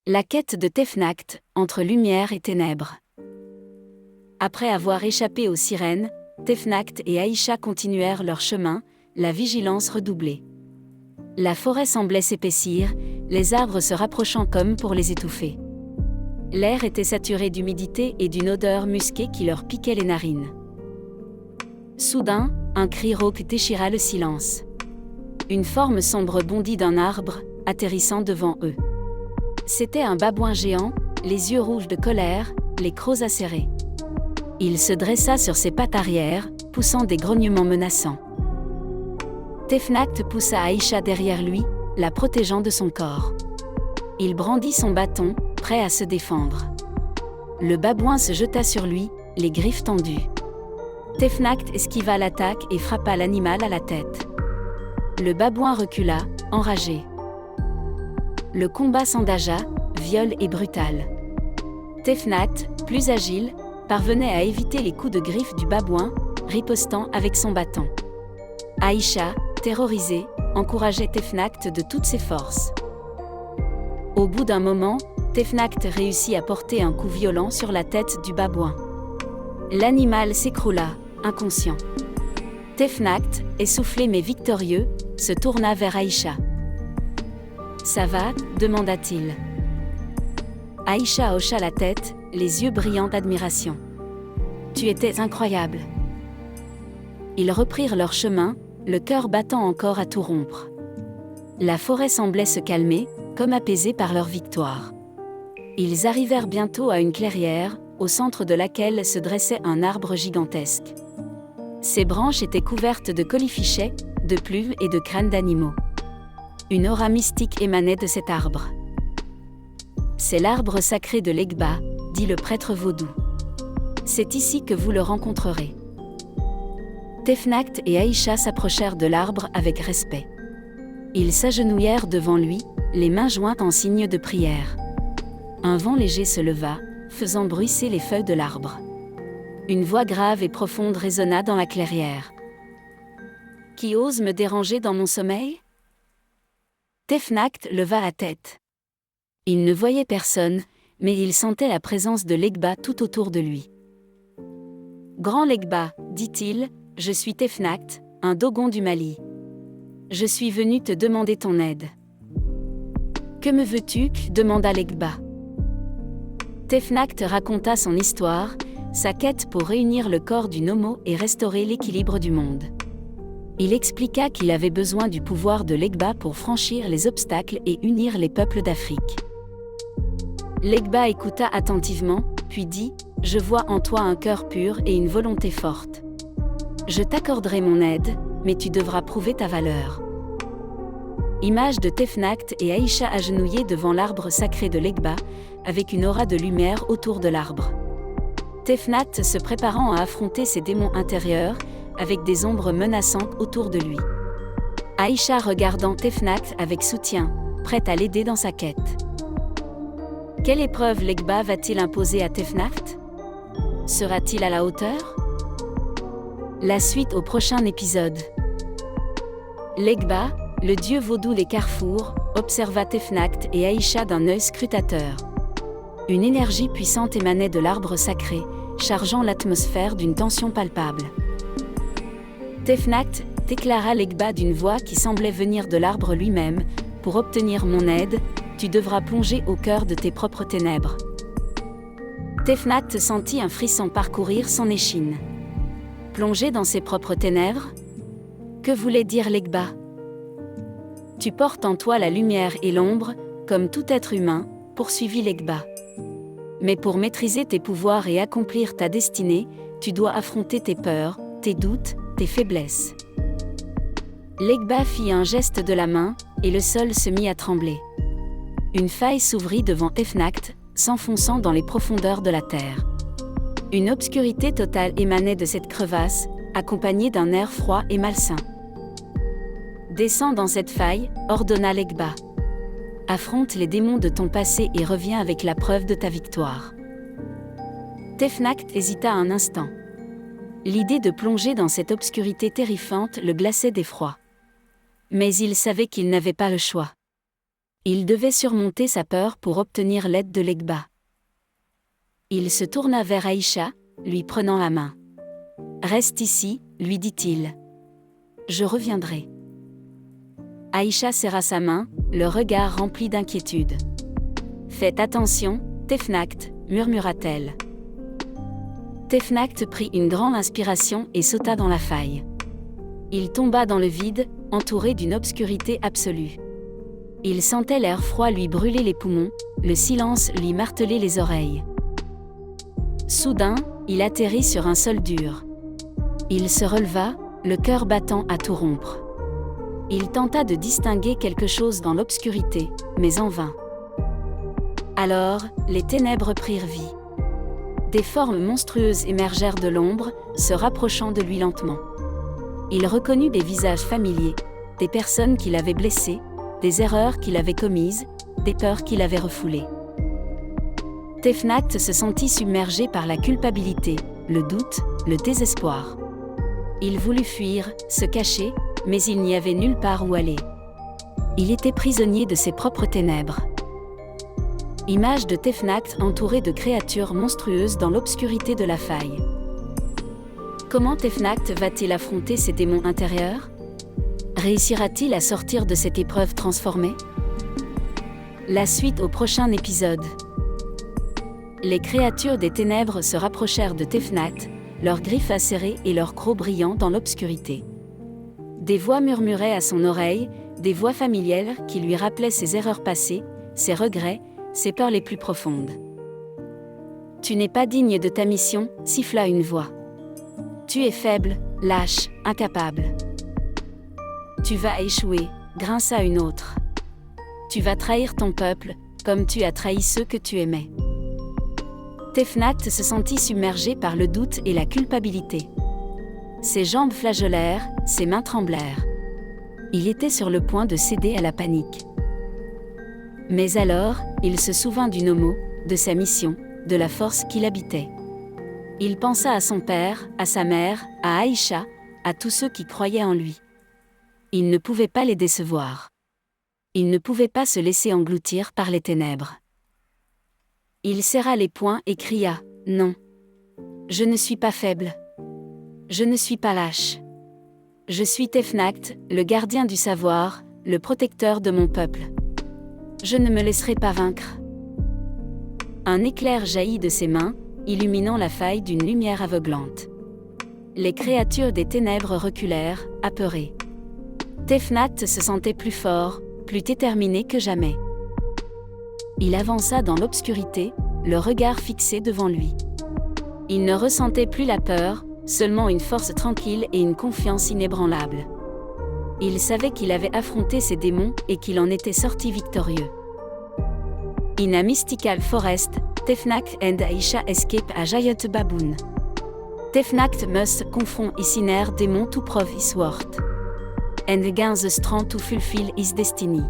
La quête de Tefnact, entre lumière et ténèbres. Après avoir échappé aux sirènes, Tefnact et Aïcha continuèrent leur chemin, la vigilance redoublée. La forêt semblait s'épaissir, les arbres se rapprochant comme pour les étouffer. L'air était saturé d'humidité et d'une odeur musquée qui leur piquait les narines. Soudain, un cri rauque déchira le silence. Une forme sombre bondit d'un arbre, atterrissant devant eux. C'était un babouin géant, les yeux rouges de colère, les crocs acérés. Il se dressa sur ses pattes arrière, poussant des grognements menaçants. Tefnact poussa Aïcha derrière lui, la protégeant de son corps. Il brandit son bâton, prêt à se défendre. Le babouin se jeta sur lui, les griffes tendues. Tefnact esquiva l'attaque et frappa l'animal à la tête. Le babouin recula, enragé. Le combat s'engagea, viol et brutal. Tefnact, plus agile, parvenait à éviter les coups de griffes du babouin, ripostant avec son bâton. Aïcha, terrorisée, encourageait Tefnact de toutes ses forces. Au bout d'un moment, Tefnact réussit à porter un coup violent sur la tête du babouin. L'animal s'écroula, inconscient. Tefnact, essoufflé mais victorieux, se tourna vers Aïcha. « Ça va ?» demanda-t-il. Aïcha hocha la tête, les yeux brillants d'admiration. « Tu étais incroyable. » Ils reprirent leur chemin, le cœur battant encore à tout rompre. La forêt semblait se calmer, comme apaisée par leur victoire. Ils arrivèrent bientôt à une clairière, au centre de laquelle se dressait un arbre gigantesque. Ses branches étaient couvertes de colifichets, de plumes et de crânes d'animaux. Une aura mystique émanait de cet arbre. « C'est l'arbre sacré de l'Egba, » dit le prêtre vaudou. « C'est ici que vous le rencontrerez. » Tefnact et Aïcha s'approchèrent de l'arbre avec respect. Ils s'agenouillèrent devant lui, les mains jointes en signe de prière. Un vent léger se leva, faisant bruisser les feuilles de l'arbre. Une voix grave et profonde résonna dans la clairière. « Qui ose me déranger dans mon sommeil ?» Tefnact leva la tête. Il ne voyait personne, mais il sentait la présence de l'Egba tout autour de lui. « Grand l'Egba, dit-il, je suis Tefnact, un dogon du Mali. Je suis venu te demander ton aide. »« Que me veux-tu » demanda l'Egba. Tefnact raconta son histoire, sa quête pour réunir le corps du Nomo et restaurer l'équilibre du monde. Il expliqua qu'il avait besoin du pouvoir de l'Egba pour franchir les obstacles et unir les peuples d'Afrique. L'Egba écouta attentivement, puis dit « Je vois en toi un cœur pur et une volonté forte. Je t'accorderai mon aide, mais tu devras prouver ta valeur. » Image de Tefnact et Aïcha agenouillés devant l'arbre sacré de l'Egba, avec une aura de lumière autour de l'arbre. Tefnact se préparant à affronter ses démons intérieurs, avec des ombres menaçantes autour de lui. Aïcha regardant Tefnact avec soutien, prête à l'aider dans sa quête. Quelle épreuve l'Egba va-t-il imposer à Tefnact ? Sera-t-il à la hauteur ? La suite au prochain épisode. L'Egba, le dieu vaudou des carrefours, observa Tefnact et Aïcha d'un œil scrutateur. Une énergie puissante émanait de l'arbre sacré, chargeant l'atmosphère d'une tension palpable. Tefnact, déclara l'Egba d'une voix qui semblait venir de l'arbre lui-même, « Pour obtenir mon aide, tu devras plonger au cœur de tes propres ténèbres. » Tefnact sentit un frisson parcourir son échine. Plonger dans ses propres ténèbres ? Que voulait dire l'Egba ? Tu portes en toi la lumière et l'ombre, comme tout être humain, poursuivit l'Egba. Mais pour maîtriser tes pouvoirs et accomplir ta destinée, tu dois affronter tes peurs, tes doutes, tes faiblesses. L'Egba fit un geste de la main, et le sol se mit à trembler. Une faille s'ouvrit devant Tefnact, s'enfonçant dans les profondeurs de la terre. Une obscurité totale émanait de cette crevasse, accompagnée d'un air froid et malsain. « Descends dans cette faille », ordonna l'Egba. « Affronte les démons de ton passé et reviens avec la preuve de ta victoire. » Tefnact hésita un instant. L'idée de plonger dans cette obscurité terrifiante le glaçait d'effroi. Mais il savait qu'il n'avait pas le choix. Il devait surmonter sa peur pour obtenir l'aide de l'Eghba. Il se tourna vers Aïcha, lui prenant la main. « Reste ici, lui dit-il. Je reviendrai. » Aïcha serra sa main, le regard rempli d'inquiétude. « Faites attention, Tefnact, murmura-t-elle. Tefnact prit une grande inspiration et sauta dans la faille. Il tomba dans le vide, entouré d'une obscurité absolue. Il sentait l'air froid lui brûler les poumons, le silence lui marteler les oreilles. Soudain, il atterrit sur un sol dur. Il se releva, le cœur battant à tout rompre. Il tenta de distinguer quelque chose dans l'obscurité, mais en vain. Alors, les ténèbres prirent vie. Des formes monstrueuses émergèrent de l'ombre, se rapprochant de lui lentement. Il reconnut des visages familiers, des personnes qu'il avait blessées, des erreurs qu'il avait commises, des peurs qu'il avait refoulées. Tefnact se sentit submergé par la culpabilité, le doute, le désespoir. Il voulut fuir, se cacher, mais il n'y avait nulle part où aller. Il était prisonnier de ses propres ténèbres. Image de Tefnact entouré de créatures monstrueuses dans l'obscurité de la faille. Comment Tefnact va-t-il affronter ses démons intérieurs? Réussira-t-il à sortir de cette épreuve transformée? La suite au prochain épisode. Les créatures des ténèbres se rapprochèrent de Tefnact, leurs griffes acérées et leurs crocs brillants dans l'obscurité. Des voix murmuraient à son oreille, des voix familières qui lui rappelaient ses erreurs passées, ses regrets, ses peurs les plus profondes. « Tu n'es pas digne de ta mission », siffla une voix. « Tu es faible, lâche, incapable. Tu vas échouer », grinça une autre. « Tu vas trahir ton peuple, comme tu as trahi ceux que tu aimais. » Tefnact se sentit submergé par le doute et la culpabilité. Ses jambes flageolèrent, ses mains tremblèrent. Il était sur le point de céder à la panique. Mais alors, il se souvint du Nomo, de sa mission, de la force qui l'habitait. Il pensa à son père, à sa mère, à Aïcha, à tous ceux qui croyaient en lui. Il ne pouvait pas les décevoir. Il ne pouvait pas se laisser engloutir par les ténèbres. Il serra les poings et cria « Non. Je ne suis pas faible. Je ne suis pas lâche. Je suis Tefnact, le gardien du savoir, le protecteur de mon peuple. Je ne me laisserai pas vaincre. » Un éclair jaillit de ses mains, illuminant la faille d'une lumière aveuglante. Les créatures des ténèbres reculèrent, apeurées. Tefnact se sentait plus fort, plus déterminé que jamais. Il avança dans l'obscurité, le regard fixé devant lui. Il ne ressentait plus la peur, seulement une force tranquille et une confiance inébranlable. Il savait qu'il avait affronté ses démons et qu'il en était sorti victorieux. In a mystical forest, Tefnact and Aïcha escape a giant baboon. Tefnact must confront his inner demon to prove his worth. And gain the strength to fulfill his destiny.